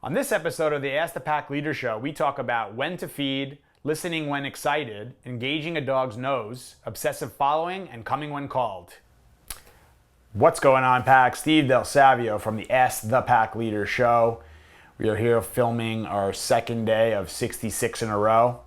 On this episode of the Ask the Pack Leader Show, we talk about when to feed, listening when excited, engaging a dog's nose, obsessive following, and coming when called. What's going on, Pack? Steve Del Savio from the Ask the Pack Leader Show. We are here filming our second day of 66 in a row.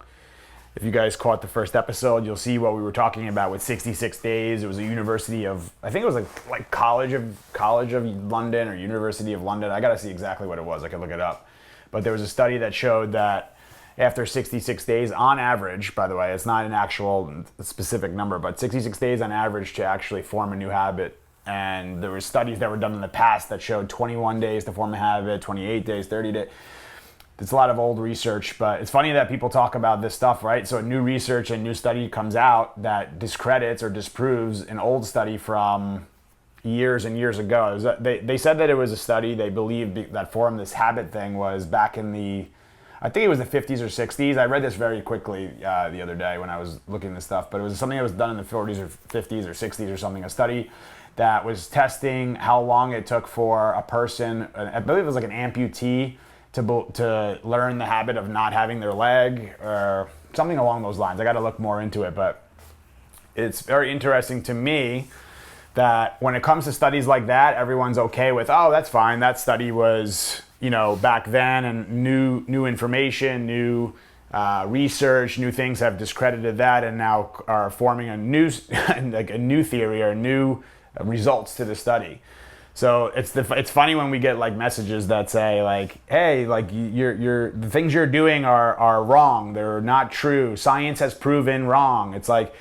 If you guys caught the first episode, you'll see what we were talking about with 66 days. It was a University of, I think it was like College of London or University of London. I got to see exactly what it was. I could look it up. But there was a study that showed that after 66 days, on average, by the way, it's not an actual specific number, but 66 days on average to actually form a new habit. And there were studies that were done in the past that showed 21 days to form a habit, 28 days, 30 days. It's a lot of old research, but it's funny that people talk about this stuff, right? So new research and new study comes out that discredits or disproves an old study from years and years ago. They said that it was a study they believed that formed this habit thing was back in I think it was the 50s or 60s. I read this very quickly the other day when I was looking at this stuff, but it was something that was done in the 40s or 50s or 60s or something, a study that was testing how long it took for a person, I believe it was like an amputee, to learn the habit of not having their leg or something along those lines. I got to look more into it, but it's very interesting to me that when it comes to studies like that, everyone's okay with, oh, that's fine. That study was, back then, and new information, new research, new things have discredited that and now are forming a new theory or new results to the study. So it's funny when we get like messages that say like, hey, like the things you're doing are wrong. They're not true. Science has proven wrong. It's like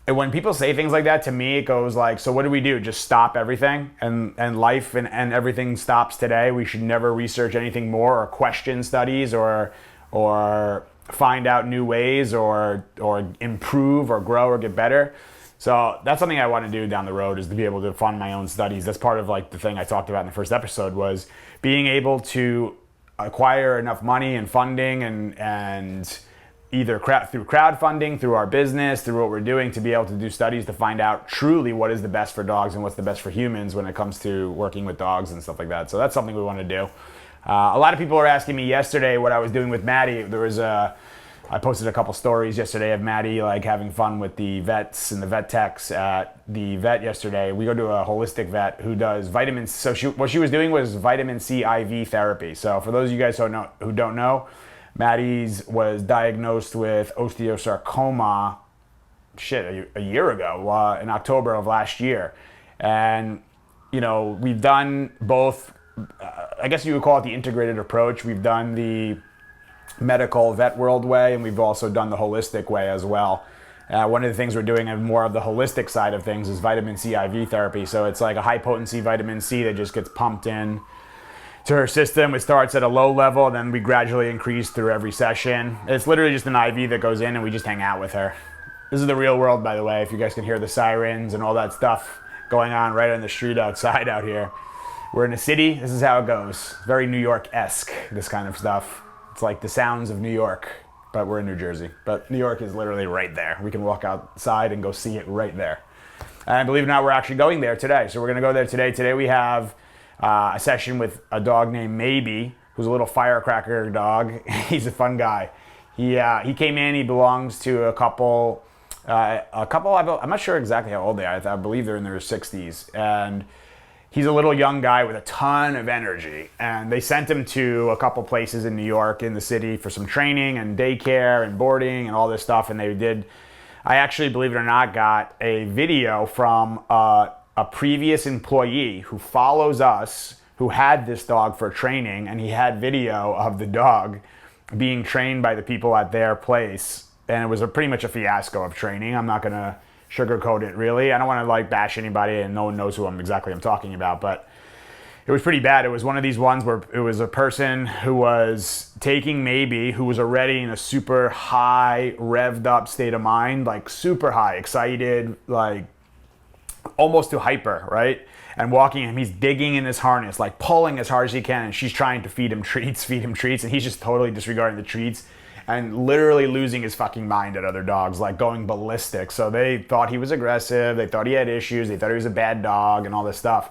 when people say things like that, to me it goes like, so what do we do? Just stop everything and life and everything stops today? We should never research anything more or question studies or find out new ways or improve or grow or get better. So that's something I want to do down the road, is to be able to fund my own studies. That's part of like the thing I talked about in the first episode, was being able to acquire enough money and funding and either through crowdfunding, through our business, through what we're doing, to be able to do studies to find out truly what is the best for dogs and what's the best for humans when it comes to working with dogs and stuff like that. So that's something we want to do. A lot of people were asking me yesterday what I was doing with Maddie. I posted a couple stories yesterday of Maddie like having fun with the vets and the vet techs at the vet yesterday. We go to a holistic vet who does vitamins. So what she was doing was vitamin C IV therapy. So for those of you guys who don't know, Maddie's was diagnosed with osteosarcoma a year ago, in October of last year. And, we've done both, I guess you would call it the integrated approach. We've done the medical vet world way, and we've also done the holistic way as well. One of the things we're doing on more of the holistic side of things is vitamin C IV therapy. So it's like a high potency vitamin C that just gets pumped in to her system. It starts at a low level, and then we gradually increase through every session. It's literally just an IV that goes in, and we just hang out with her. This is the real world, by the way, if you guys can hear the sirens and all that stuff going on right on the street outside out here. We're in a city. This is how it goes. Very New York-esque, this kind of stuff. It's like the sounds of New York, but we're in New Jersey. But New York is literally right there. We can walk outside and go see it right there. And believe it or not, we're actually going there today. So we're going to go there today. Today we have a session with a dog named Maybe, who's a little firecracker dog. He's a fun guy. He came in. He belongs to a couple. I'm not sure exactly how old they are. I believe they're in their 60s. And he's a little young guy with a ton of energy, and they sent him to a couple places in New York, in the city, for some training and daycare and boarding and all this stuff. And I actually, believe it or not, got a video from a previous employee who follows us, who had this dog for training, and he had video of the dog being trained by the people at their place. And it was pretty much a fiasco of training. I'm not going to sugarcoat it, really. I don't want to bash anybody, and no one knows who I'm talking about, but it was pretty bad. It was one of these ones where it was a person who was taking Maybe, who was already in a super high, revved up state of mind, like super high, excited, like almost to hyper, right? And walking him, he's digging in his harness, like pulling as hard as he can, and she's trying to feed him treats, and he's just totally disregarding the treats and literally losing his fucking mind at other dogs, like going ballistic. So they thought he was aggressive, they thought he had issues, they thought he was a bad dog and all this stuff.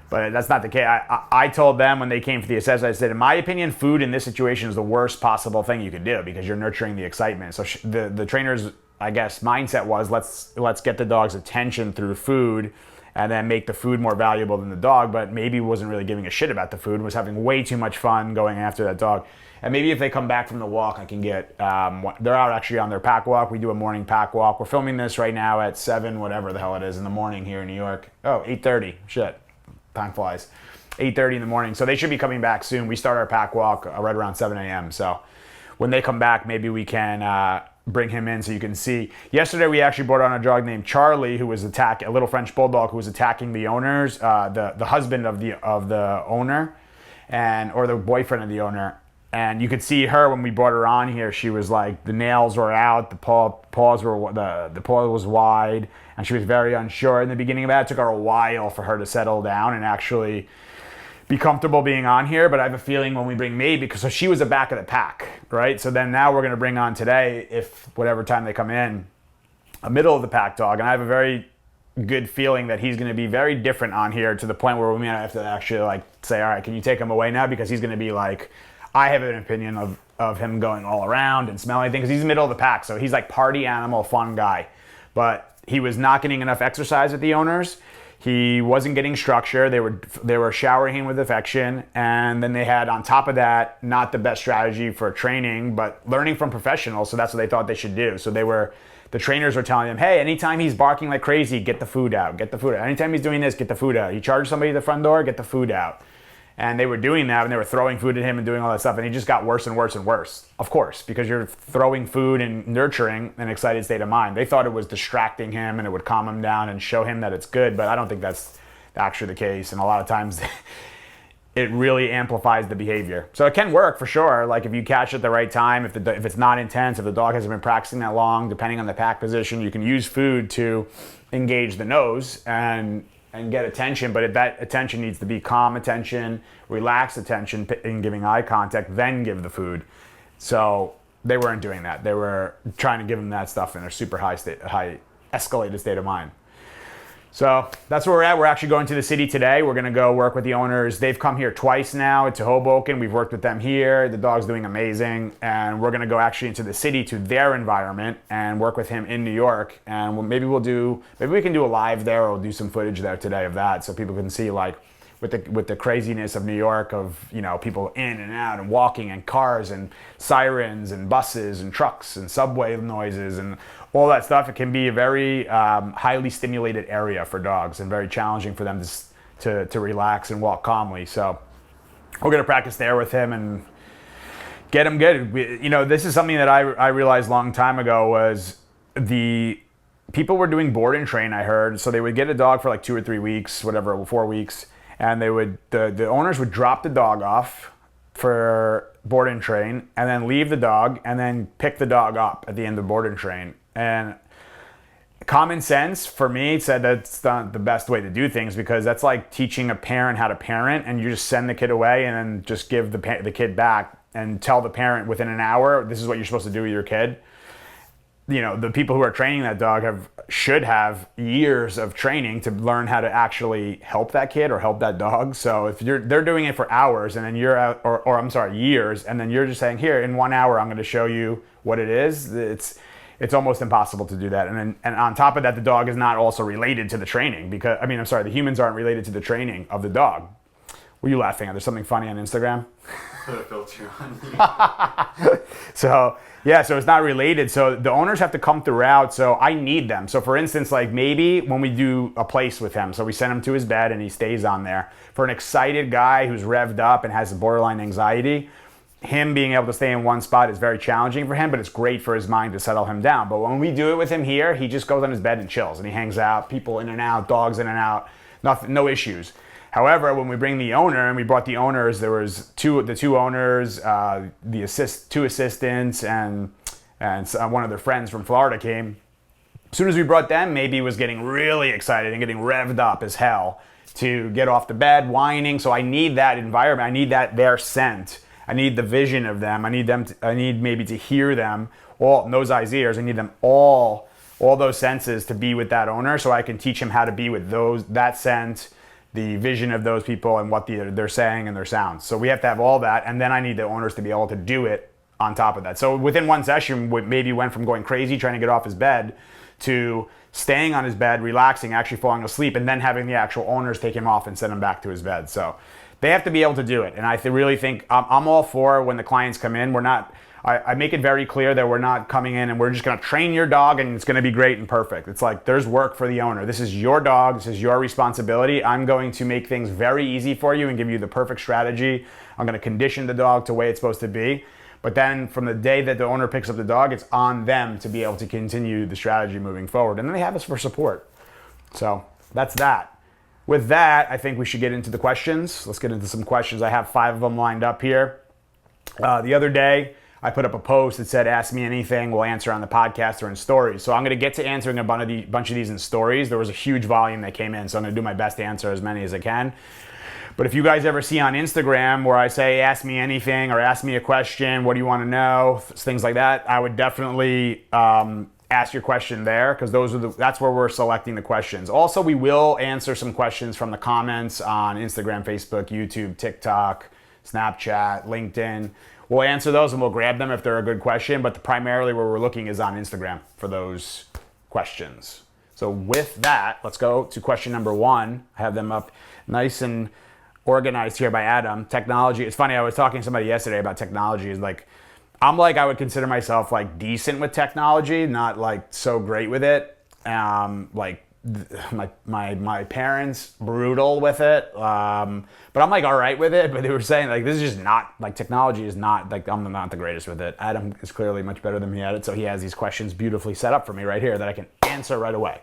But that's not the case. I told them when they came for the assessment, I said, in my opinion, food in this situation is the worst possible thing you could do because you're nurturing the excitement. So the trainer's, I guess, mindset was let's get the dog's attention through food and then make the food more valuable than the dog, but maybe wasn't really giving a shit about the food, was having way too much fun going after that dog. And maybe if they come back from the walk, I can get, they're out actually on their pack walk. We do a morning pack walk. We're filming this right now at 7, whatever the hell it is in the morning here in New York. Oh, 8:30, shit. Time flies. 8:30 in the morning. So they should be coming back soon. We start our pack walk right around 7 a.m. So when they come back, maybe we can bring him in so you can see. Yesterday, we actually brought on a dog named Charlie, who was a little French bulldog who was attacking the owners, the husband of the owner, or the boyfriend of the owner. And you could see her when we brought her on here. She was like, the nails were out, the paw was wide, and she was very unsure in the beginning of that. It took her a while for her to settle down and actually be comfortable being on here. But I have a feeling when we bring May, because she was the back of the pack, right? So then now we're going to bring on today, if whatever time they come in, a middle of the pack dog. And I have a very good feeling that he's going to be very different on here, to the point where we may have to actually like say, all right, can you take him away now? Because he's going to be like, I have an opinion of him going all around and smelling things. He's middle of the pack, so he's like party animal, fun guy. But he was not getting enough exercise with the owners. He wasn't getting structure. They were showering him with affection, and then they had, on top of that, not the best strategy for training, but learning from professionals. So that's what they thought they should do. So the trainers were telling him, hey, anytime he's barking like crazy, get the food out, get the food out. Anytime he's doing this, get the food out. He charged somebody at the front door, get the food out. And they were doing that, and they were throwing food at him and doing all that stuff, and he just got worse and worse and worse. Of course, because you're throwing food and nurturing an excited state of mind. They thought it was distracting him and it would calm him down and show him that it's good, but I don't think that's actually the case. And a lot of times it really amplifies the behavior. So it can work for sure. Like if you catch it at the right time, if it's not intense, if the dog hasn't been practicing that long, depending on the pack position, you can use food to engage the nose and get attention, but that attention needs to be calm attention, relaxed attention, and giving eye contact, then give the food. So they weren't doing that. They were trying to give them that stuff in a super high escalated state of mind. So that's where we're at. We're actually going to the city today. We're going to go work with the owners. They've come here twice now to Hoboken. We've worked with them here. The dog's doing amazing. And we're going to go actually into the city to their environment and work with him in New York. And maybe we can do a live there, or we'll do some footage there today of that, so people can see, like, with the craziness of New York, of, you know, people in and out and walking and cars and sirens and buses and trucks and subway noises and all that stuff. It can be a very highly stimulated area for dogs, and very challenging for them to relax and walk calmly. So we're going to practice there with him and get him good. This is something that I realized a long time ago, was the people were doing board and train, I heard. So they would get a dog for like 2 or 3 weeks, whatever, 4 weeks. And the owners would drop the dog off for board and train, and then leave the dog, and then pick the dog up at the end of board and train. And common sense for me said that's not the best way to do things, because that's like teaching a parent how to parent, and you just send the kid away and then just give the kid back and tell the parent within an hour, this is what you're supposed to do with your kid. The people who are training that dog should have years of training to learn how to actually help that kid or help that dog. So if they're doing it for hours, and then you're out, or I'm sorry, years, and then you're just saying, here, in 1 hour, I'm going to show you what it is. It's almost impossible to do that. And on top of that, the dog is not also related to the training, because, the humans aren't related to the training of the dog. What are you laughing at? There's something funny on Instagram? Put a filter on. So it's not related. So the owners have to come throughout. So I need them. So for instance, like maybe when we do a place with him, so we send him to his bed and he stays on there. For an excited guy who's revved up and has borderline anxiety, him being able to stay in one spot is very challenging for him, but it's great for his mind to settle him down. But when we do it with him here, he just goes on his bed and chills, and he hangs out, people in and out, dogs in and out, no issues. However, when we bring the owner, and we brought the owners, there was the two owners, two assistants, and one of their friends from Florida came. As soon as we brought them, Maybe was getting really excited and getting revved up as hell to get off the bed, whining. So I need that environment. I need their scent. I need the vision of them. I need maybe to hear them all, nose, eyes, ears. I need them all those senses to be with that owner, so I can teach him how to be with that scent, the vision of those people and what they're saying and their sounds. So we have to have all that, and then I need the owners to be able to do it on top of that. So within one session, we maybe went from going crazy trying to get off his bed to staying on his bed, relaxing, actually falling asleep, and then having the actual owners take him off and send him back to his bed. So they have to be able to do it. And I really think I'm all for when the clients come in. I make it very clear that we're not coming in and we're just going to train your dog and it's going to be great and perfect. It's like there's work for the owner. This is your dog. This is your responsibility. I'm going to make things very easy for you and give you the perfect strategy. I'm going to condition the dog to the way it's supposed to be. But then from the day that the owner picks up the dog, it's on them to be able to continue the strategy moving forward. And then they have us for support. So that's that. With that, I think we should get into the questions. Let's get into some questions. I have 5 of them lined up here. The other day, I put up a post that said, ask me anything, we'll answer on the podcast or in stories. So I'm going to get to answering a bunch of these in stories. There was a huge volume that came in, so I'm going to do my best to answer as many as I can. But if you guys ever see on Instagram where I say, ask me anything or ask me a question, what do you want to know, things like that, I would definitely ask your question there because that's where we're selecting the questions. Also, we will answer some questions from the comments on Instagram, Facebook, YouTube, TikTok, Snapchat, LinkedIn. We'll answer those and we'll grab them if they're a good question, but primarily where we're looking is on Instagram for those questions. So with that, let's go to question number 1. I have them up nice and organized here by Adam. Technology. It's funny, I was talking to somebody yesterday about technology. Is like, I would consider myself like decent with technology, not like so great with it. My parents brutal with it. But I'm like all right with it. But they were saying like this is just not like technology is not like I'm not the greatest with it. Adam is clearly much better than me at it. So he has these questions beautifully set up for me right here that I can answer right away.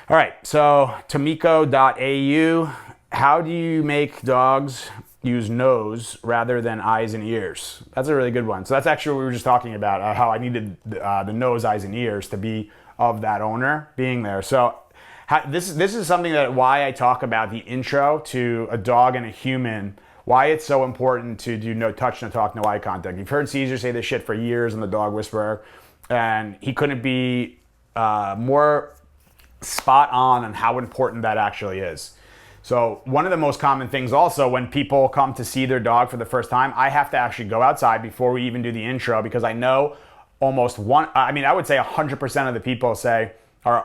All right. So Tomiko.au. How do you make dogs use nose rather than eyes and ears? That's a really good one. So that's actually what we were just talking about, how I needed the nose, eyes, and ears to be of that owner being there. So this is something that why I talk about the intro to a dog and a human, why it's so important to do no touch, no talk, no eye contact. You've heard Caesar say this shit for years on The Dog Whisperer, and he couldn't be more spot on how important that actually is. So one of the most common things also when people come to see their dog for the first time, I have to actually go outside before we even do the intro because I know I would say 100% of the people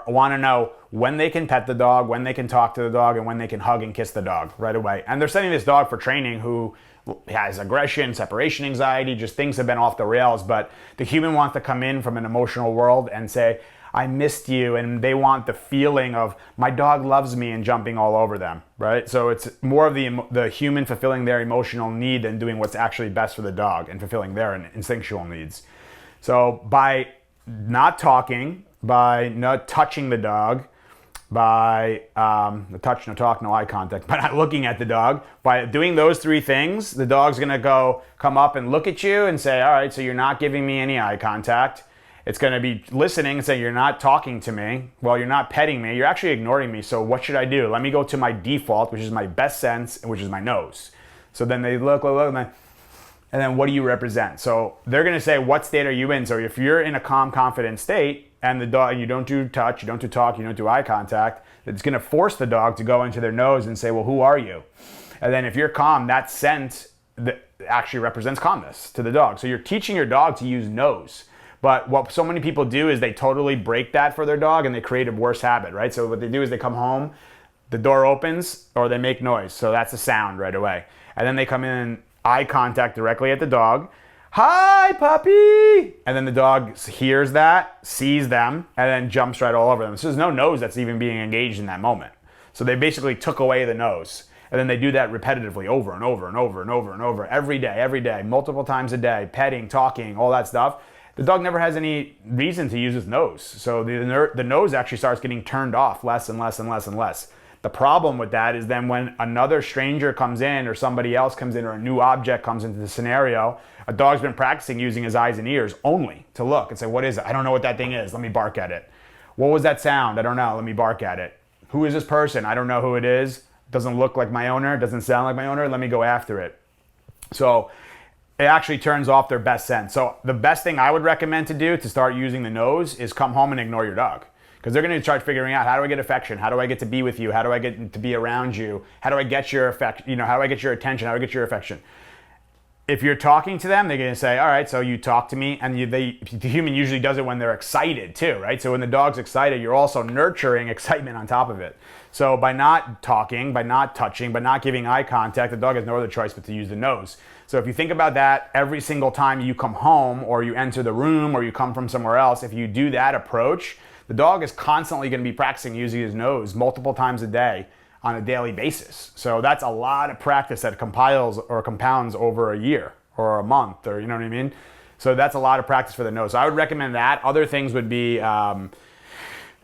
want to know when they can pet the dog, when they can talk to the dog, and when they can hug and kiss the dog right away. And they're sending this dog for training who has aggression, separation anxiety, just things have been off the rails. But the human wants to come in from an emotional world and say, I missed you, and they want the feeling of my dog loves me and jumping all over them, right? So it's more of the human fulfilling their emotional need than doing what's actually best for the dog and fulfilling their instinctual needs. So by not talking, by not touching the dog, by no touch, no talk, no eye contact, by not looking at the dog, by doing those 3 things, the dog's gonna come up and look at you and say, all right, so you're not giving me any eye contact. It's going to be listening and say, you're not talking to me. Well, you're not petting me. You're actually ignoring me. So what should I do? Let me go to my default, which is my best sense, which is my nose. So then they look, and then what do you represent? So they're going to say, what state are you in? So if you're in a calm, confident state and the dog, you don't do touch, you don't do talk, you don't do eye contact, it's going to force the dog to go into their nose and say, well, who are you? And then if you're calm, that sense that actually represents calmness to the dog. So you're teaching your dog to use nose. But what so many people do is they totally break that for their dog and they create a worse habit, right? So what they do is they come home, the door opens, or they make noise. So that's a sound right away. And then they come in, eye contact directly at the dog. Hi, puppy! And then the dog hears that, sees them, and then jumps right all over them. So there's no nose that's even being engaged in that moment. So they basically took away the nose. And then they do that repetitively over and over and over and over and over, every day, multiple times a day, petting, talking, all that stuff. The dog never has any reason to use its nose. So the nose actually starts getting turned off less and less and less and less. The problem with that is then when another stranger comes in or somebody else comes in or a new object comes into the scenario, a dog's been practicing using his eyes and ears only to look and say, what is it? I don't know what that thing is. Let me bark at it. What was that sound? I don't know. Let me bark at it. Who is this person? I don't know who it is. Doesn't look like my owner. Doesn't sound like my owner. Let me go after it. So it actually turns off their best sense. So the best thing I would recommend to do to start using the nose is come home and ignore your dog. because they're going to start figuring out, how do I get affection? How do I get to be with you? How do I get to be around you? How do I get your affection? How do I get your attention? How do I get your affection? If you're talking to them, they're going to say, all right, so you talk to me. And the human usually does it when they're excited too, right? So when the dog's excited, you're also nurturing excitement on top of it. So by not talking, by not touching, by not giving eye contact, the dog has no other choice but to use the nose. So if you think about that every single time you come home or you enter the room or you come from somewhere else, if you do that approach, the dog is constantly going to be practicing using his nose multiple times a day on a daily basis. So that's a lot of practice that compiles or compounds over a year or a month, or you know what I mean? So that's a lot of practice for the nose. So I would recommend that. Other things would be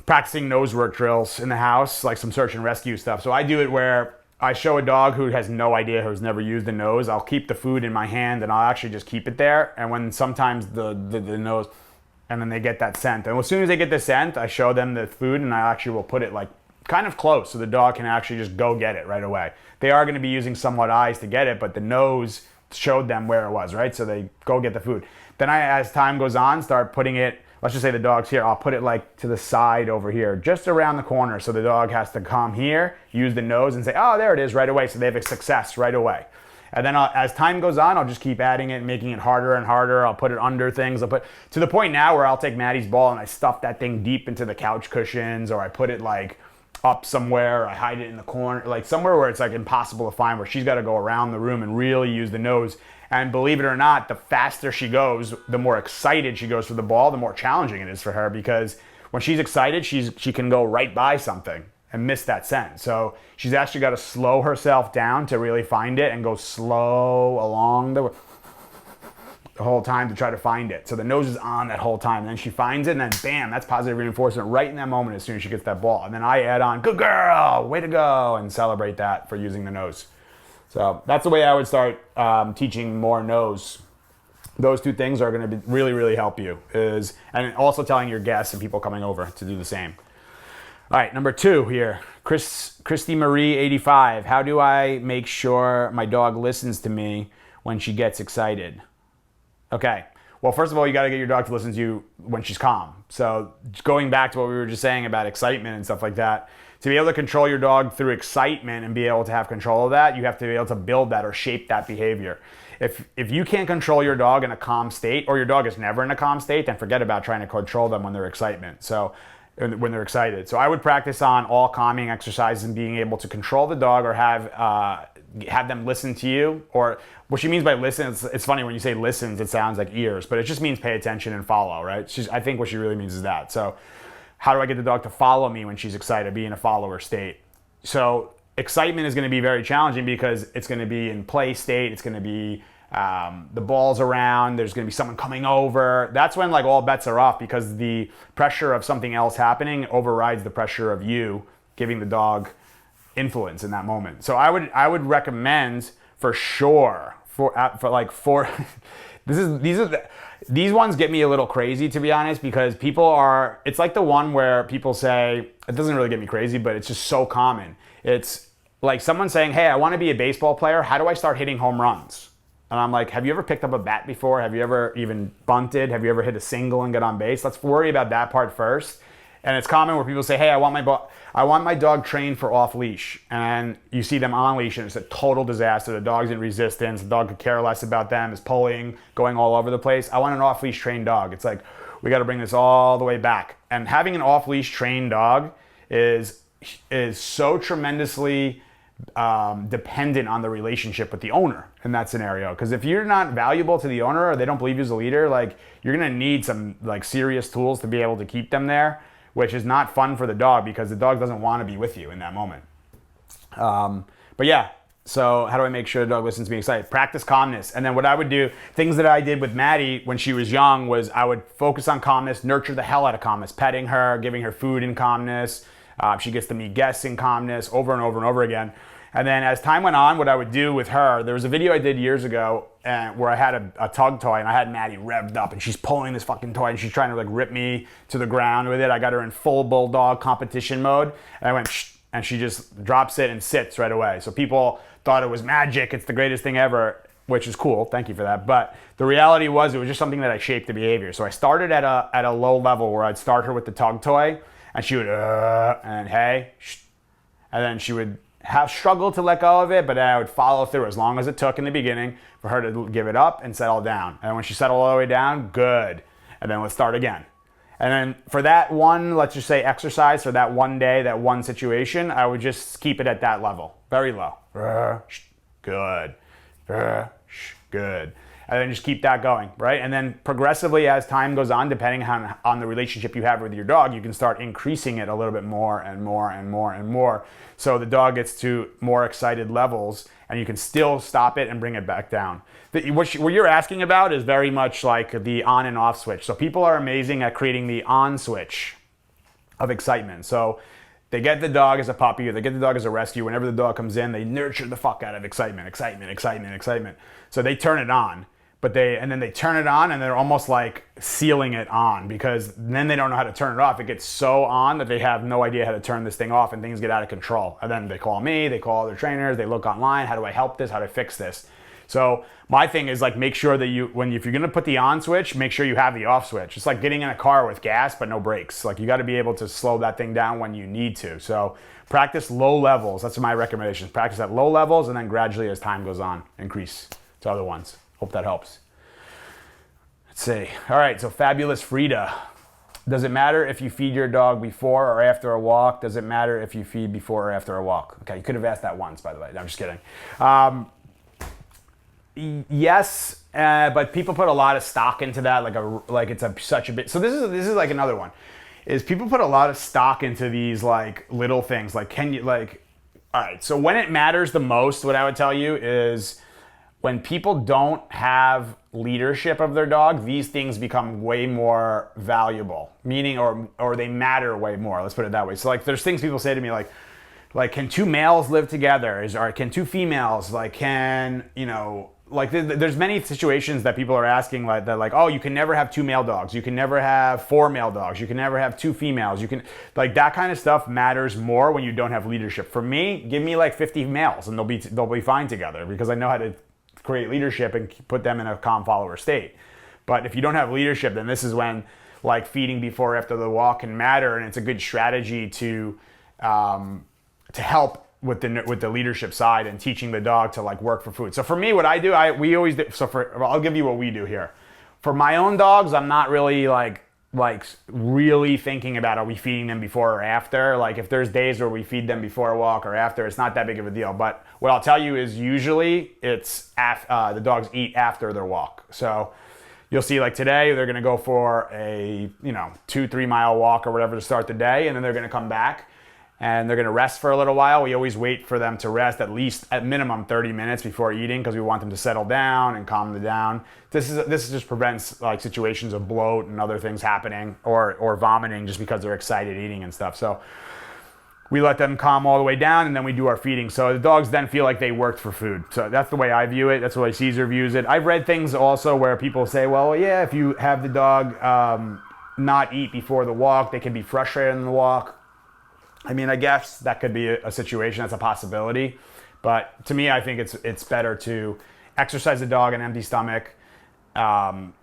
practicing nose work drills in the house, like some search and rescue stuff. So I do it where I show a dog who has no idea, who's never used the nose, I'll keep the food in my hand and I'll actually just keep it there. And when sometimes the nose, and then they get that scent. And as soon as they get the scent, I show them the food and I actually will put it like kind of close so the dog can actually just go get it right away. They are going to be using somewhat eyes to get it, but the nose showed them where it was, right? So they go get the food. Then as time goes on, start putting it, let's just say the dog's here, I'll put it like to the side over here, just around the corner. So the dog has to come here, use the nose and say, oh, there it is right away. So they have a success right away. And then as time goes on, I'll just keep adding it, making it harder and harder. I'll put it under things. I'll put to the point now where I'll take Maddie's ball and I stuff that thing deep into the couch cushions, or I put it like up somewhere, I hide it in the corner, like somewhere where it's like impossible to find, where she's got to go around the room and really use the nose. And believe it or not, the faster she goes, the more excited she goes for the ball, the more challenging it is for her, because when she's excited, she can go right by something and miss that scent. So she's actually got to slow herself down to really find it and go slow along the whole time to try to find it. So the nose is on that whole time. And then she finds it, and then bam, that's positive reinforcement right in that moment as soon as she gets that ball. And then I add on, good girl, way to go, and celebrate that for using the nose. So that's the way I would start teaching more nose. Those two things are going to really, really help you. And also telling your guests and people coming over to do the same. All right, number 2 here. Christy Marie 85. How do I make sure my dog listens to me when she gets excited? Okay. Well, first of all, you got to get your dog to listen to you when she's calm. So going back to what we were just saying about excitement and stuff like that, to be able to control your dog through excitement and be able to have control of that, you have to be able to build that or shape that behavior. If you can't control your dog in a calm state, or your dog is never in a calm state, then forget about trying to control them when they're excited. So I would practice on all calming exercises and being able to control the dog, or have them listen to you. Or what she means by listen, it's funny when you say listens, it sounds like ears, but it just means pay attention and follow, right? I think what she really means is that. So how do I get the dog to follow me when she's excited, be in a follower state? So excitement is going to be very challenging because it's going to be in play state. It's going to be the ball's around. There's going to be someone coming over. That's when like all bets are off, because the pressure of something else happening overrides the pressure of you giving the dog influence in that moment. So I would recommend for sure these ones get me a little crazy, to be honest, because it's like the one where people say, it doesn't really get me crazy, but it's just so common. It's like someone saying, hey, I want to be a baseball player. How do I start hitting home runs? And I'm like, have you ever picked up a bat before? Have you ever even bunted? Have you ever hit a single and get on base? Let's worry about that part first. And it's common where people say, hey, I want my dog trained for off leash. And you see them on leash and it's a total disaster. The dog's in resistance. The dog could care less about them, is pulling, going all over the place. I want an off leash trained dog. It's like, we got to bring this all the way back. And having an off leash trained dog is so tremendously dependent on the relationship with the owner in that scenario. Because if you're not valuable to the owner, or they don't believe you as a leader, like, you're going to need some like serious tools to be able to keep them there, which is not fun for the dog because the dog doesn't want to be with you in that moment. But yeah, so how do I make sure the dog listens to me excited? Practice calmness. And then what I would do, things that I did with Maddie when she was young, was I would focus on calmness, nurture the hell out of calmness, petting her, giving her food in calmness. She gets to meet guests in calmness over and over and over again. And then as time went on, what I would do with her, there was a video I did years ago where I had a tug toy and I had Maddie revved up and she's pulling this fucking toy and she's trying to like rip me to the ground with it. I got her in full bulldog competition mode and I went shh, and she just drops it and sits right away. So people thought it was magic. It's the greatest thing ever, which is cool. Thank you for that. But the reality was it was just something that I shaped the behavior. So I started at a low level where I'd start her with the tug toy. and she would, and hey, and then she would have struggled to let go of it, but I would follow through as long as it took in the beginning for her to give it up and settle down. And when she settled all the way down, good. And then let's start again. And then for that one, let's just say exercise, for that one day, that one situation, I would just keep it at that level, very low. Good. Good. And then just keep that going, right? And then progressively as time goes on, depending on the relationship you have with your dog, you can start increasing it a little bit more and more and more and more. So the dog gets to more excited levels and you can still stop it and bring it back down. What you're asking about is very much like the on and off switch. So people are amazing at creating the on switch of excitement. So they get the dog as a puppy or they get the dog as a rescue. Whenever the dog comes in, they nurture the fuck out of excitement. So they turn it on. And then they turn it on and they're almost like sealing it on because then they don't know how to turn it off. It gets so on that they have no idea how to turn this thing off and things get out of control. And then they call me, they call other trainers, they look online, how do I help this, how do I fix this? So my thing is like make sure that if you're gonna put the on switch, make sure you have the off switch. It's like getting in a car with gas but no brakes. Like you gotta be able to slow that thing down when you need to. So practice low levels, that's my recommendation. Practice at low levels and then gradually as time goes on, increase to other ones. Hope that helps. Let's see. All right, so Fabulous Frida. Does it matter if you feed your dog before or after a walk? Does it matter if you feed before or after a walk? Okay, you could have asked that once, by the way. No, I'm just kidding. Yes, but people put a lot of stock into that, such a bit. So this is like another one. Is people put a lot of stock into these like little things. Like all right, so when it matters the most, what I would tell you is when people don't have leadership of their dog, these things become way more valuable, meaning or they matter way more. Let's put it that way. So like there's things people say to me like can two males live together? Or can two females, there's many situations that people are asking oh, you can never have two male dogs. You can never have four male dogs. You can never have two females. You can that kind of stuff matters more when you don't have leadership. For me, give me like 50 males and they'll be fine together because I know how to create leadership and put them in a calm follower state. But if you don't have leadership, then this is when like feeding before or after the walk can matter, and it's a good strategy to help with the leadership side and teaching the dog to like work for food. So for me, what I do, I'll give you what we do here. For my own dogs, I'm not really like really thinking about are we feeding them before or after. Like if there's days where we feed them before a walk or after, it's not that big of a deal. But what I'll tell you is usually it's the dogs eat after their walk. So you'll see like today they're gonna go for a 2-3 mile walk or whatever to start the day, and then they're gonna come back and they're gonna rest for a little while. We always wait for them to rest at minimum 30 minutes before eating because we want them to settle down and calm them down. This just prevents like situations of bloat and other things happening or vomiting just because they're excited eating and stuff. So we let them calm all the way down and then we do our feeding. So the dogs then feel like they worked for food. So that's the way I view it. That's the way Caesar views it. I've read things also where people say, well, yeah, if you have the dog not eat before the walk, they can be frustrated in the walk. I mean, I guess that could be a situation, that's a possibility. But to me, I think it's better to exercise the dog on an empty stomach,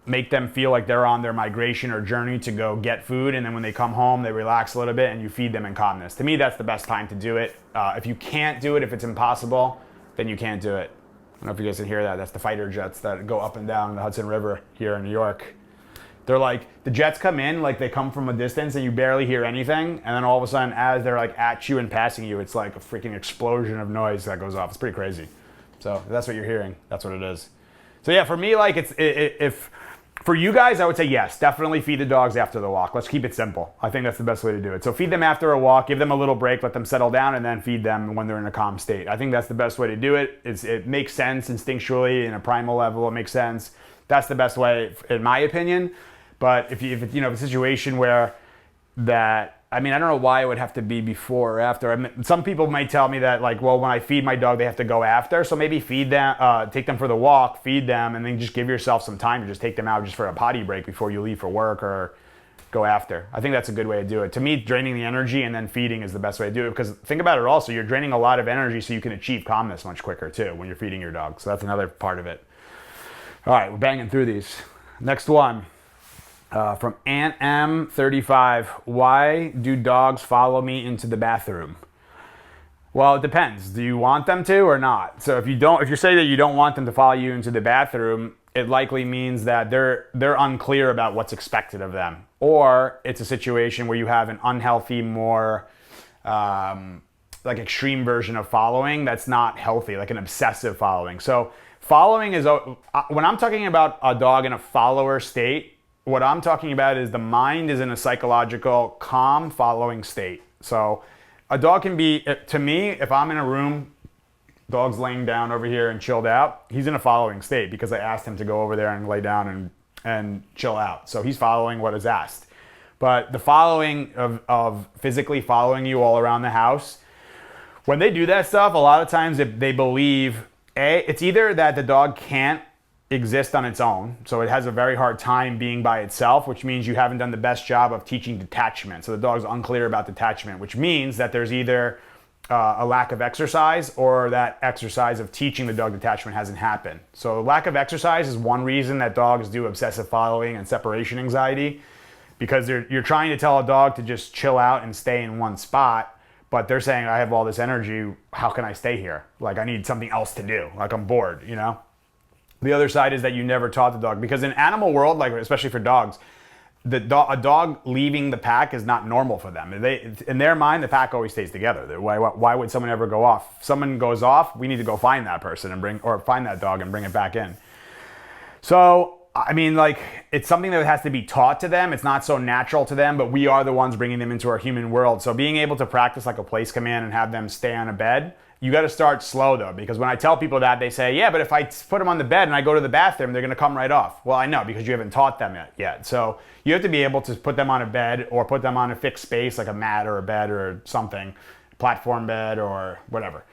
make them feel like they're on their migration or journey to go get food, and then when they come home, they relax a little bit and you feed them in calmness. To me, that's the best time to do it. If you can't do it, if it's impossible, then you can't do it. I don't know if you guys can hear that. That's the fighter jets that go up and down the Hudson River here in New York. They're like, the jets come in, like they come from a distance and you barely hear anything. And then all of a sudden, as they're like at you and passing you, it's like a freaking explosion of noise that goes off. It's pretty crazy. So if that's what you're hearing, that's what it is. So yeah, for me, like if for you guys, I would say yes, definitely feed the dogs after the walk. Let's keep it simple. I think that's the best way to do it. So feed them after a walk, give them a little break, let them settle down, and then feed them when they're in a calm state. I think that's the best way to do it. It makes sense instinctually in a primal level. It makes sense. That's the best way, in my opinion. But if a situation where that, I mean, I don't know why it would have to be before or after. I mean, some people might tell me that like, well, when I feed my dog, they have to go after. So maybe feed them, take them for the walk, feed them, and then just give yourself some time to just take them out just for a potty break before you leave for work or go after. I think that's a good way to do it. To me, draining the energy and then feeding is the best way to do it because think about it also, you're draining a lot of energy so you can achieve calmness much quicker too when you're feeding your dog. So that's another part of it. All right, we're banging through these. Next one. From Aunt M35, why do dogs follow me into the bathroom? Well, it depends. Do you want them to or not? So if you say that you don't want them to follow you into the bathroom, it likely means that they're unclear about what's expected of them, or it's a situation where you have an unhealthy, more like extreme version of following that's not healthy, like an obsessive following. So following is when I'm talking about a dog in a follower state. What I'm talking about is the mind is in a psychological calm following state. So a dog can be, to me, if I'm in a room, dog's laying down over here and chilled out, he's in a following state because I asked him to go over there and lay down and chill out. So he's following what is asked. But the following of physically following you all around the house, when they do that stuff, a lot of times they believe, it's either that the dog can't exist on its own, so it has a very hard time being by itself, which means you haven't done the best job of teaching detachment. So the dog's unclear about detachment, which means that there's either a lack of exercise or that exercise of teaching the dog detachment hasn't happened. So lack of exercise is one reason that dogs do obsessive following and separation anxiety, because you're trying to tell a dog to just chill out and stay in one spot, but they're saying, I have all this energy, how can I stay here? Like, I need something else to do, like I'm bored, you know? The other side is that you never taught the dog, because in animal world, like especially for dogs, a dog leaving the pack is not normal for them. In their mind, the pack always stays together. Why would someone ever go off? If someone goes off, we need to go find that person and find that dog and bring it back in. So, I mean, like, it's something that has to be taught to them. It's not so natural to them, but we are the ones bringing them into our human world. So being able to practice like a place command and have them stay on a bed, you got to start slow though, because when I tell people that, they say, yeah, but if I put them on the bed and I go to the bathroom, they're going to come right off. Well, I know, because you haven't taught them yet. So you have to be able to put them on a bed or put them on a fixed space, like a mat or a bed or something, platform bed or whatever.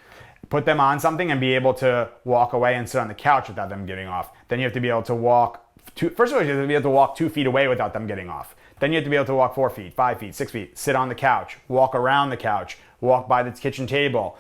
Put them on something and be able to walk away and sit on the couch without them getting off. Then you have to be able to walk, first of all, you have to be able to walk 2 feet away without them getting off. Then you have to be able to walk 4 feet, 5 feet, 6 feet, sit on the couch, walk around the couch, walk by the kitchen table,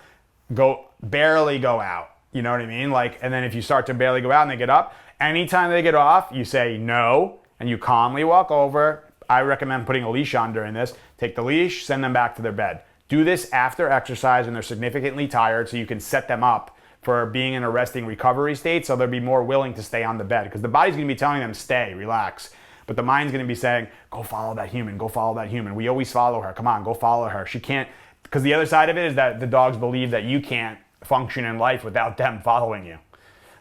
barely go out. You know what I mean? Like, and then if you start to barely go out and they get up, anytime they get off, you say no, and you calmly walk over. I recommend putting a leash on during this. Take the leash, send them back to their bed. Do this after exercise when they're significantly tired, so you can set them up for being in a resting recovery state, so they'll be more willing to stay on the bed, because the body's going to be telling them stay, relax, but the mind's going to be saying, go follow that human, go follow that human. We always follow her. Come on, go follow her. She can't. Because the other side of it is that the dogs believe that you can't function in life without them following you.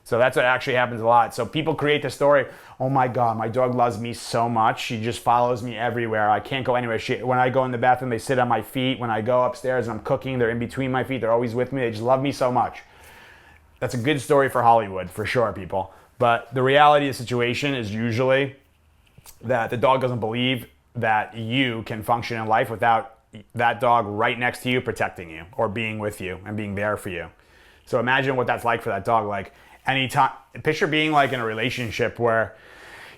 So that's what actually happens a lot. So people create the story, oh my God, my dog loves me so much. She just follows me everywhere. I can't go anywhere. When I go in the bathroom, they sit on my feet. When I go upstairs and I'm cooking, they're in between my feet. They're always with me. They just love me so much. That's a good story for Hollywood, for sure, people. But the reality of the situation is usually that the dog doesn't believe that you can function in life without that dog right next to you protecting you or being with you and being there for you. So imagine what that's like for that dog. Like, anytime, picture being like in a relationship where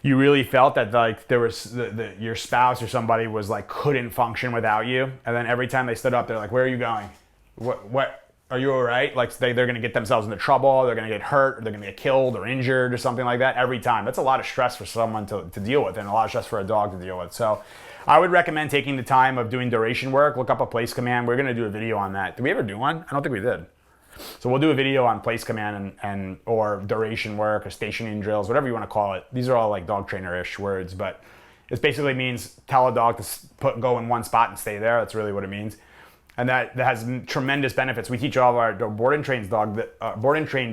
you really felt that like there was your spouse or somebody was like couldn't function without you, and then every time they stood up, they're like, where are you going? What are you all right? Like they're going to get themselves into trouble, they're going to get hurt, or they're going to get killed or injured or something like that every time. That's a lot of stress for someone to deal with, and a lot of stress for a dog to deal with. So I would recommend taking the time of doing duration work. Look up a place command. We're going to do a video on that. Did we ever do one? I don't think we did. So we'll do a video on place command and or duration work or stationing drills, whatever you want to call it. These are all like dog trainer-ish words, but it basically means tell a dog to go in one spot and stay there. That's really what it means. And that has tremendous benefits. We teach all of our board and trained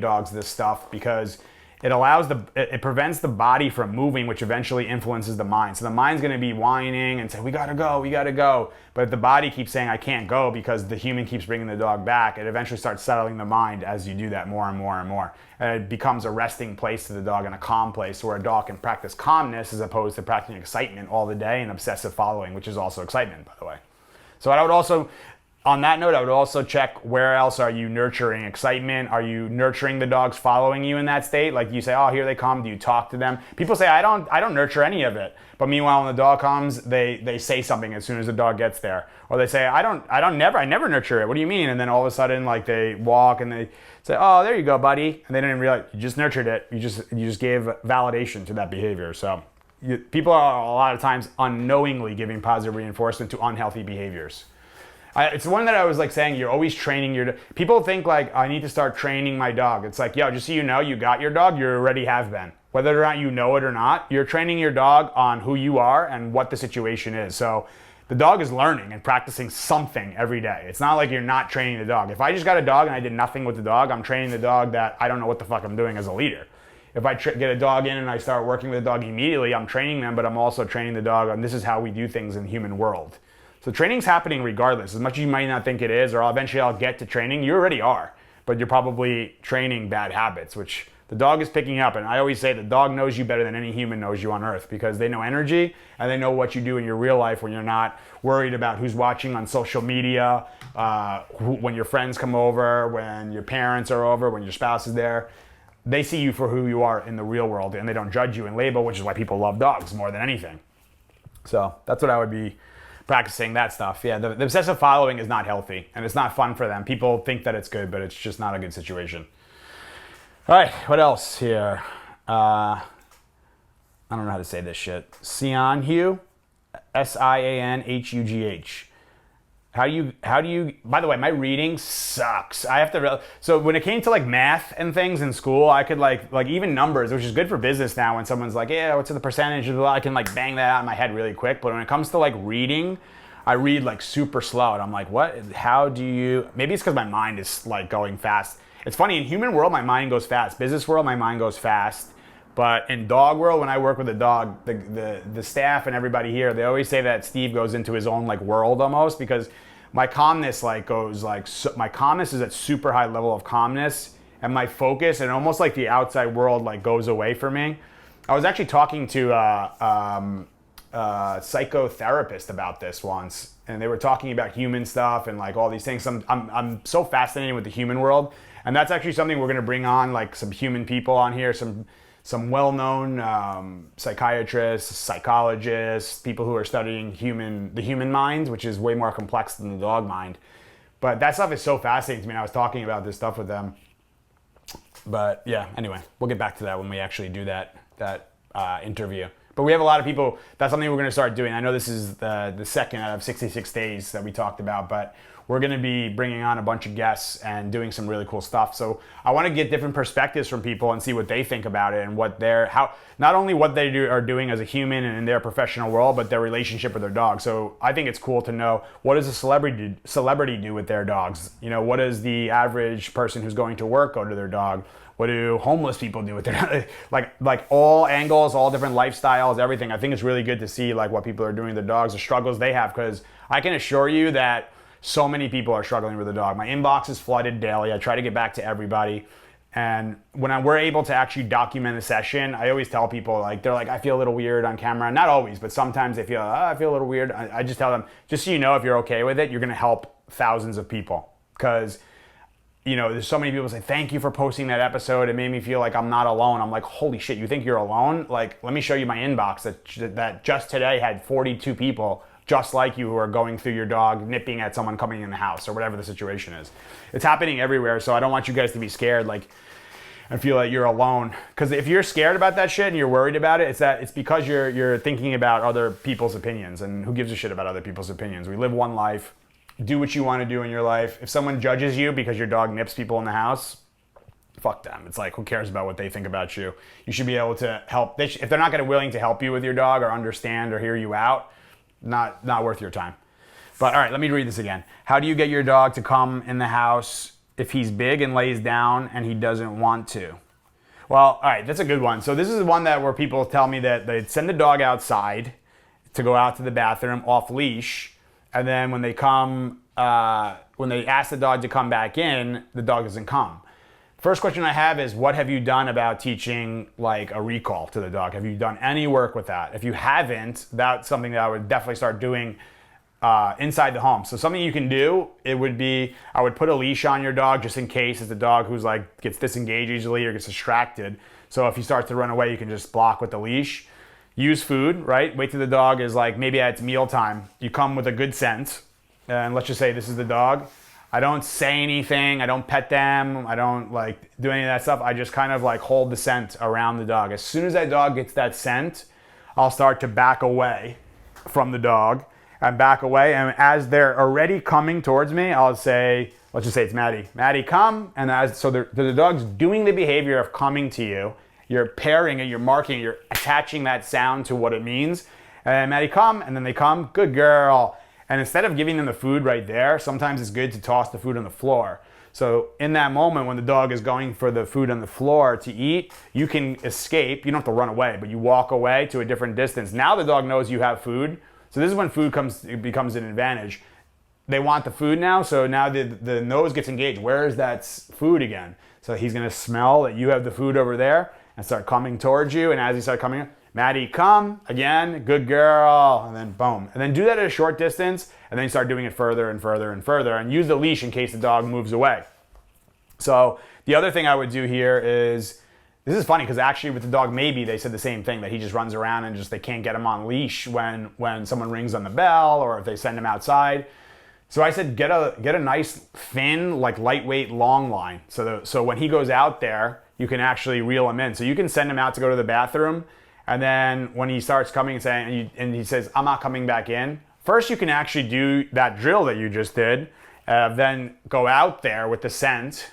dogs this stuff because it prevents the body from moving, which eventually influences the mind. So the mind's going to be whining and say, we got to go. But if the body keeps saying, I can't go, because the human keeps bringing the dog back, it eventually starts settling the mind as you do that more and more and more. And it becomes a resting place to the dog and a calm place where a dog can practice calmness as opposed to practicing excitement all the day and obsessive following, which is also excitement, by the way. So I would also, on that note, I would also check where else are you nurturing excitement? Are you nurturing the dogs following you in that state? Like you say, oh, here they come. Do you talk to them? People say, I don't nurture any of it. But meanwhile, when the dog comes, they say something as soon as the dog gets there. Or they say, I never nurture it. What do you mean? And then all of a sudden, like they walk and they say, oh, there you go, buddy. And they didn't realize you just nurtured it. You just gave validation to that behavior. So people are a lot of times unknowingly giving positive reinforcement to unhealthy behaviors. It's one that I was like saying, you're always training people think like, I need to start training my dog. It's like, yo, just so you know, you got your dog, you already have been. Whether or not you know it or not, you're training your dog on who you are and what the situation is. So the dog is learning and practicing something every day. It's not like you're not training the dog. If I just got a dog and I did nothing with the dog, I'm training the dog that I don't know what the fuck I'm doing as a leader. If I get a dog in and I start working with a dog immediately, I'm training them, but I'm also training the dog on this is how we do things in the human world. So training's happening regardless. As much as you might not think it is, or eventually I'll get to training, you already are. But you're probably training bad habits, which the dog is picking up. And I always say the dog knows you better than any human knows you on earth because they know energy and they know what you do in your real life when you're not worried about who's watching on social media, when your friends come over, when your parents are over, when your spouse is there. They see you for who you are in the real world and they don't judge you and label, which is why people love dogs more than anything. So that's what I would be practicing, that stuff. Yeah, the obsessive following is not healthy and it's not fun for them. People think that it's good, but it's just not a good situation. All right, what else here? I don't know how to say this shit. Sianhugh, Sianhugh. How do you, by the way, my reading sucks. I have to, so when it came to like math and things in school, I could like even numbers, which is good for business now when someone's like, yeah, what's the percentage? I can like bang that out in my head really quick. But when it comes to like reading, I read like super slow. And I'm like, what, how do you, maybe it's because my mind is like going fast. It's funny, in human world, my mind goes fast. Business world, my mind goes fast. But in dog world, when I work with a dog, the staff and everybody here, they always say that Steve goes into his own like world almost because my calmness like goes like, my calmness is at super high level of calmness and my focus and almost like the outside world like goes away from me. I was actually talking to a psychotherapist about this once and they were talking about human stuff and like all these things. I'm so fascinated with the human world and that's actually something we're going to bring on, like some human people on here, some well-known psychiatrists, psychologists, people who are studying the human mind, which is way more complex than the dog mind. But that stuff is so fascinating to me. And I was talking about this stuff with them. But yeah, anyway, we'll get back to that when we actually do that interview. But we have a lot of people, that's something we're going to start doing. I know this is the second out of 66 days that we talked about, but we're going to be bringing on a bunch of guests and doing some really cool stuff. So I want to get different perspectives from people and see what they think about it and not only what they are doing as a human and in their professional world, but their relationship with their dog. So I think it's cool to know, what does a celebrity do with their dogs? You know, what does the average person who's going to work go to their dog? What do homeless people do with their like all angles, all different lifestyles, everything. I think it's really good to see like what people are doing with their dogs, the struggles they have, because I can assure you that so many people are struggling with a dog. My inbox is flooded daily. I try to get back to everybody. And when we're able to actually document the session, I always tell people, like, they're like, I feel a little weird on camera. Not always, but sometimes they feel, I feel a little weird. I just tell them, just so you know, if you're okay with it, you're going to help thousands of people. Because, you know, there's so many people say, thank you for posting that episode. It made me feel like I'm not alone. I'm like, holy shit, you think you're alone? Like, let me show you my inbox that just today had 42 people just like you who are going through your dog, nipping at someone coming in the house or whatever the situation is. It's happening everywhere, so I don't want you guys to be scared like and feel like you're alone. Because if you're scared about that shit and you're worried about it, it's because you're thinking about other people's opinions, and who gives a shit about other people's opinions? We live one life. Do what you want to do in your life. If someone judges you because your dog nips people in the house, fuck them. It's like, who cares about what they think about you? You should be able to help. If they're not going to willing to help you with your dog or understand or hear you out, not worth your time. But all right, let me read this again. How do you get your dog to come in the house if he's big and lays down and he doesn't want to? Well, all right, that's a good one. So this is one where people tell me that they send the dog outside to go out to the bathroom off leash, and then when they ask the dog to come back in, the dog doesn't come. First question I have is, what have you done about teaching like a recall to the dog? Have you done any work with that? If you haven't, that's something that I would definitely start doing inside the home. So something you can do, it would be, I would put a leash on your dog just in case it's a dog who's like gets disengaged easily or gets distracted. So if he starts to run away, you can just block with the leash. Use food, right? Wait till the dog is like, maybe at mealtime. You come with a good scent, and let's just say this is the dog. I don't say anything. I don't pet them. I don't like do any of that stuff. I just kind of like hold the scent around the dog. As soon as that dog gets that scent, I'll start to back away from the dog and back away. And as they're already coming towards me, I'll say, let's just say it's Maddie. Maddie, come. And so the dog's doing the behavior of coming to you. You're pairing it, you're marking it, you're attaching that sound to what it means. And Maddie, come. And then they come. Good girl. And instead of giving them the food right there, sometimes it's good to toss the food on the floor. So in that moment when the dog is going for the food on the floor to eat, you can escape. You don't have to run away, but you walk away to a different distance. Now the dog knows you have food. So this is when food becomes an advantage. They want the food now, so now the nose gets engaged. Where is that food again? So he's gonna smell that you have the food over there and start coming towards you. And as he starts coming, Maddie, come, again, good girl, and then boom. And then do that at a short distance, and then you start doing it further and further and further, and use the leash in case the dog moves away. So the other thing I would do here is, this is funny because actually with the dog Maybe, they said the same thing, that he just runs around and they can't get him on leash when someone rings on the bell or if they send him outside. So I said, get a nice thin, like lightweight long line. So when he goes out there, you can actually reel him in. So you can send him out to go to the bathroom. And then when he starts coming and he says, I'm not coming back in. First, you can actually do that drill that you just did. Then go out there with the scent.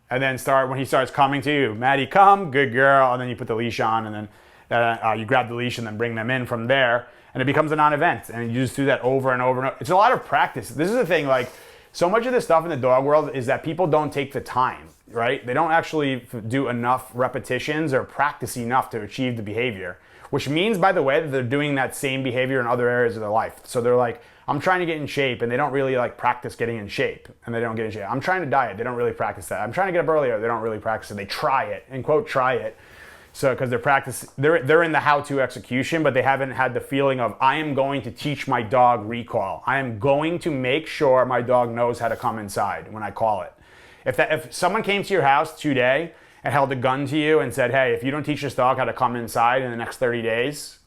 And then when he starts coming to you, Maddie, come, good girl. And then you put the leash on and then you grab the leash and then bring them in from there. And it becomes a non-event. And you just do that over and over and over. It's a lot of practice. This is the thing, like so much of this stuff in the dog world is that people don't take the time, right? They don't actually do enough repetitions or practice enough to achieve the behavior, which means, by the way, that they're doing that same behavior in other areas of their life. So they're like, I'm trying to get in shape, and they don't really like practice getting in shape, and they don't get in shape. I'm trying to diet, they don't really practice that. I'm trying to get up earlier, they don't really practice it. They try it, and quote, try it. So because they're in the how-to execution, but they haven't had the feeling of, I am going to teach my dog recall. I am going to make sure my dog knows how to come inside when I call it. If someone came to your house today and held a gun to you and said, hey, if you don't teach this dog how to come inside in the next 30 days,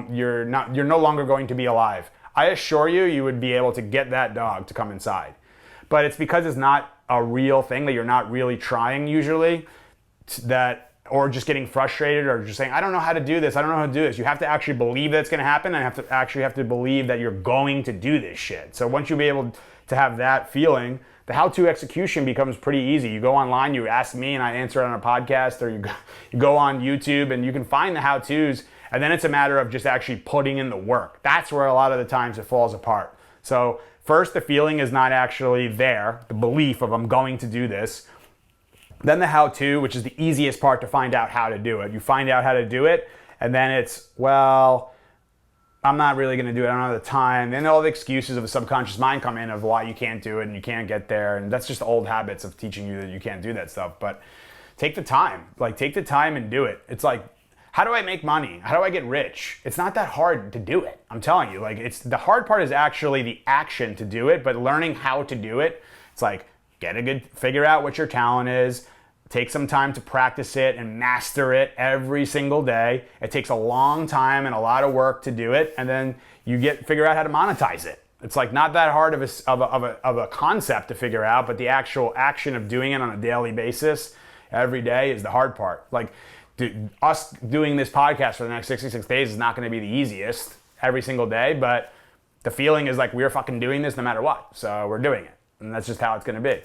you're no longer going to be alive. I assure you, you would be able to get that dog to come inside. But it's because it's not a real thing, that you're not really trying usually, or just getting frustrated or just saying, I don't know how to do this, I don't know how to do this. You have to actually believe that it's gonna happen, and have to believe that you're going to do this shit. So once you be able to have that feeling, the how-to execution becomes pretty easy. You go online, you ask me and I answer it on a podcast, or you go on YouTube and you can find the how-tos, and then it's a matter of just actually putting in the work. That's where a lot of the times it falls apart. So first, the feeling is not actually there, the belief of I'm going to do this. Then the how-to, which is the easiest part to find out how to do it. You find out how to do it, and then it's, well, I'm not really gonna do it, I don't have the time. Then all the excuses of the subconscious mind come in of why you can't do it and you can't get there. And that's just old habits of teaching you that you can't do that stuff. But take the time, take the time and do it. It's like, how do I make money? How do I get rich? It's not that hard to do it. I'm telling you, the hard part is actually the action to do it, but learning how to do it, it's like, figure out what your talent is, take some time to practice it and master it every single day. It takes a long time and a lot of work to do it, and then you figure out how to monetize it. It's like not that hard of a concept to figure out, but the actual action of doing it on a daily basis every day is the hard part. Us doing this podcast for the next 66 days is not going to be the easiest every single day, but the feeling is like we're fucking doing this no matter what. So we're doing it, and that's just how it's going to be.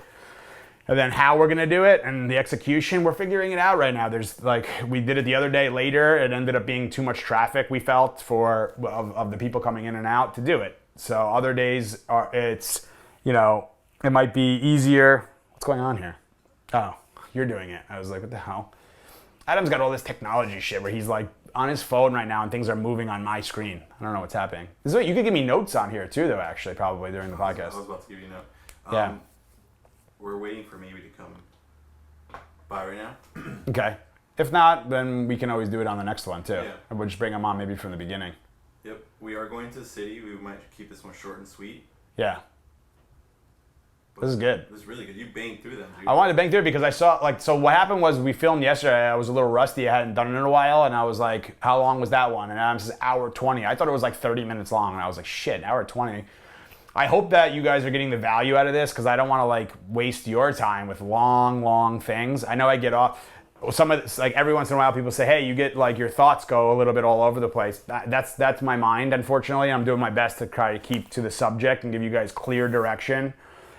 And then how we're going to do it and the execution, we're figuring it out right now. We did it the other day later. It ended up being too much traffic, we felt, of the people coming in and out to do it. So other days, it might be easier. What's going on here? Oh, you're doing it. I was like, what the hell? Adam's got all this technology shit where he's like on his phone right now and things are moving on my screen. I don't know what's happening. You could give me notes on here too, though, actually, probably during the podcast. I was about to give you a note. Yeah. We're waiting for Maybe to come by right now. Okay. If not, then we can always do it on the next one too. Yeah. And we'll just bring them on maybe from the beginning. Yep. We are going to the city. We might keep this one short and sweet. Yeah. But this is good. This is really good. You banged through them, dude. I wanted to bang through it because I saw, so what happened was we filmed yesterday. I was a little rusty. I hadn't done it in a while. And I was like, how long was that one? And Adam says, hour 20. I thought it was like 30 minutes long. And I was like, shit, hour 20. I hope that you guys are getting the value out of this because I don't want to waste your time with long things. I know I get off. some of this, like every once in a while people say, hey, you get like your thoughts go a little bit all over the place. That's my mind, unfortunately. I'm doing my best to try to keep to the subject and give you guys clear direction.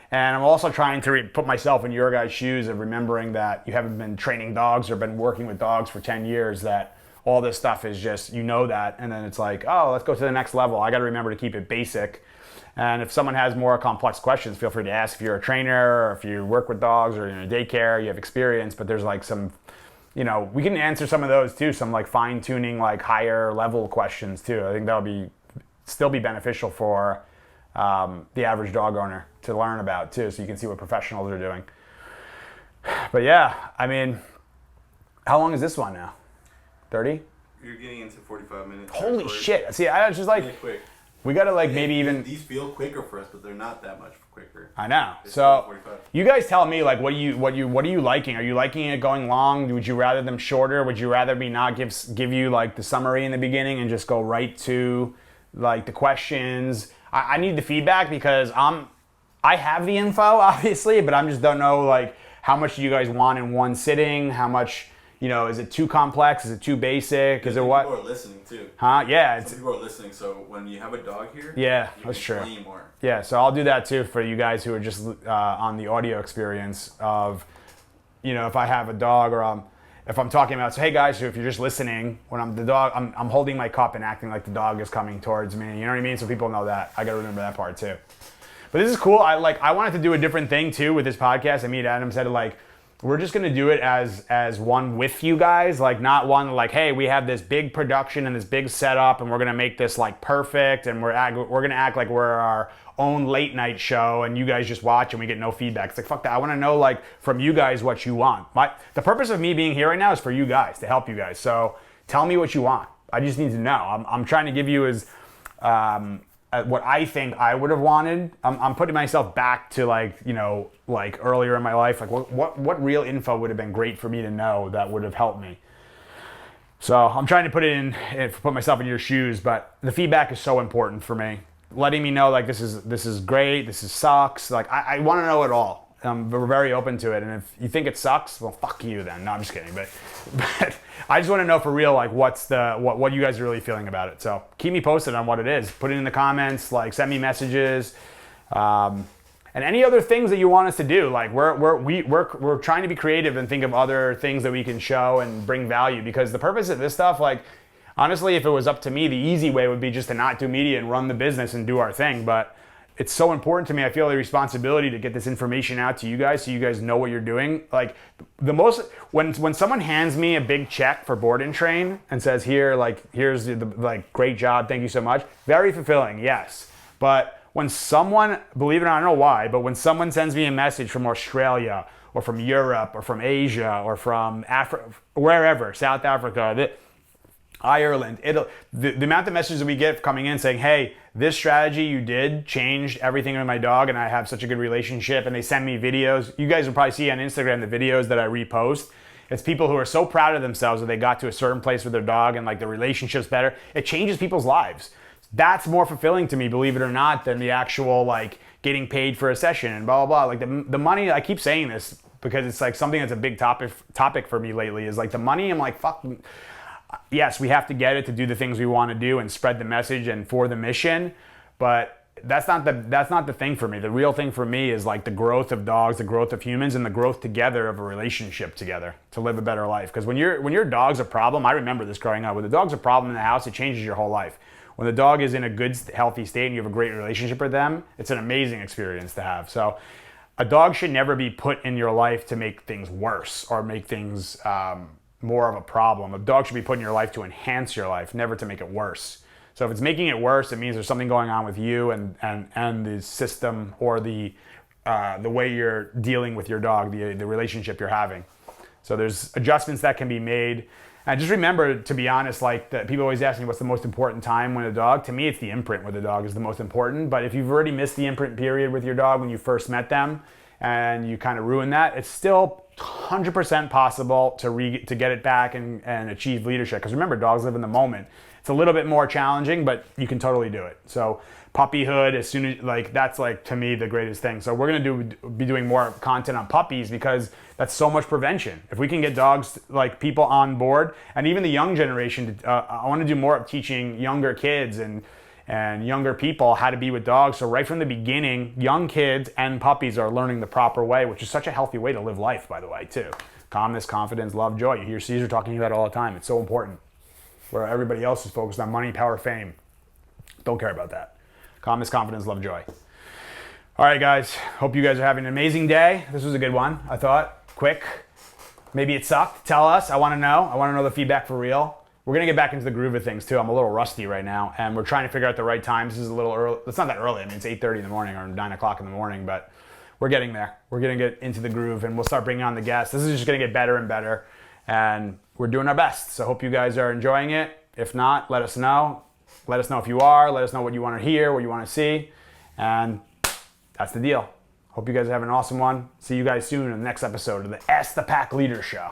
And I'm also trying to put myself in your guys' shoes of remembering that you haven't been training dogs or been working with dogs for 10 years, that all this stuff is just, you know that, and then it's like, oh, let's go to the next level. I got to remember to keep it basic. And if someone has more complex questions, feel free to ask. If you're a trainer or if you work with dogs or in a daycare, you have experience, but there's like some, we can answer some of those too, some like fine tuning, like higher level questions too. I think that'll still be beneficial for the average dog owner to learn about too, so you can see what professionals are doing. But yeah, I mean, how long is this one now? 30? You're getting into 45 minutes. Holy shit. See, I was just like, really quick. We gotta like maybe even. These feel quicker for us, but they're not that much quicker. I know. It's So 45. you guys tell me like what are you liking? Are you liking it going long? Would you rather them shorter? Would you rather me not give you like the summary in the beginning and just go right to like the questions? I need the feedback because I have the info obviously, but I just don't know like how much do you guys want in one sitting? How much? Is it too complex? Is it too basic? Is it what? People are listening too. Huh? Yeah. Some people are listening, so when you have a dog here, yeah, you that's can true. explain more. Yeah, so I'll do that too for you guys who are just on the audio experience of, if I have a dog or if I'm talking about, so hey guys, so if you're just listening, when I'm holding my cup and acting like the dog is coming towards me. You know what I mean? So people know that. I got to remember that part too. But this is cool. I wanted to do a different thing too with this podcast. I mean, Adam said like, we're just gonna do it as one with you guys, like not one like, hey, we have this big production and this big setup, and we're gonna make this like perfect, and we're gonna act like we're our own late night show, and you guys just watch and we get no feedback. It's like fuck that. I want to know like from you guys what you want. The purpose of me being here right now is for you guys, to help you guys. So tell me what you want. I just need to know. I'm trying to give you as what I think I would have wanted. I'm putting myself back to like earlier in my life, like what real info would have been great for me to know that would have helped me. So I'm trying to put myself in your shoes, but the feedback is so important for me. Letting me know like this is great, this sucks. Like I want to know it all. We're very open to it, and if you think it sucks, well, fuck you then. No, I'm just kidding, but I just want to know for real, like what you guys are really feeling about it. So keep me posted on what it is. Put it in the comments, like send me messages, and any other things that you want us to do. Like we're trying to be creative and think of other things that we can show and bring value. Because the purpose of this stuff, like honestly, if it was up to me, the easy way would be just to not do media and run the business and do our thing, but it's so important to me. I feel the responsibility to get this information out to you guys so you guys know what you're doing. Like when someone hands me a big check for Board and Train and says here's the great job, thank you so much. Very fulfilling, yes. But when someone, believe it or not, I don't know why, but when someone sends me a message from Australia or from Europe or from Asia or from Africa, wherever, South Africa, Ireland, the amount of messages that we get coming in saying, hey, this strategy you did changed everything with my dog and I have such a good relationship, and they send me videos. You guys will probably see on Instagram the videos that I repost. It's people who are so proud of themselves that they got to a certain place with their dog and like the relationship's better. It changes people's lives. That's more fulfilling to me, believe it or not, than the actual like getting paid for a session and blah, blah, blah. Like the money, I keep saying this because it's like something that's a big topic for me lately is like the money. I'm like, fuck. Yes, we have to get it to do the things we want to do and spread the message and for the mission, but that's not the thing for me. The real thing for me is like the growth of dogs, the growth of humans, and the growth together of a relationship together to live a better life. Because when your dog's a problem, I remember this growing up. When the dog's a problem in the house, it changes your whole life. When the dog is in a good, healthy state and you have a great relationship with them, it's an amazing experience to have. So a dog should never be put in your life to make things worse or make things more of a problem. A dog should be put in your life to enhance your life, never to make it worse. So if it's making it worse, it means there's something going on with you and the system or the way you're dealing with your dog, the relationship you're having. So there's adjustments that can be made. And just remember, to be honest, like people always ask me what's the most important time with a dog. To me, it's the imprint with the dog is the most important. But if you've already missed the imprint period with your dog when you first met them and you kind of ruin that, it's still 100% possible to get it back and achieve leadership. Because remember, dogs live in the moment. It's a little bit more challenging, but you can totally do it. So puppyhood, as soon as that's to me the greatest thing. So we're gonna be doing more content on puppies because that's so much prevention. If we can get dogs, people on board, and even the young generation, I want to do more of teaching younger kids and younger people how to be with dogs. So right from the beginning, young kids and puppies are learning the proper way, which is such a healthy way to live life, by the way, too. Calmness, confidence, love, joy. You hear Caesar talking about it all the time. It's so important. Where everybody else is focused on money, power, fame. Don't care about that. Calmness, confidence, love, joy. All right, guys. Hope you guys are having an amazing day. This was a good one, I thought. Quick. Maybe it sucked. Tell us. I want to know. I want to know the feedback for real. We're going to get back into the groove of things, too. I'm a little rusty right now, and we're trying to figure out the right time. This is a little early. It's not that early. I mean, it's 8:30 in the morning or 9 o'clock in the morning, but we're getting there. We're going to get into the groove, and we'll start bringing on the guests. This is just going to get better and better, and we're doing our best. So hope you guys are enjoying it. If not, let us know. Let us know if you are. Let us know what you want to hear, what you want to see, and that's the deal. Hope you guys are having an awesome one. See you guys soon in the next episode of the Ask the Pack Leader Show.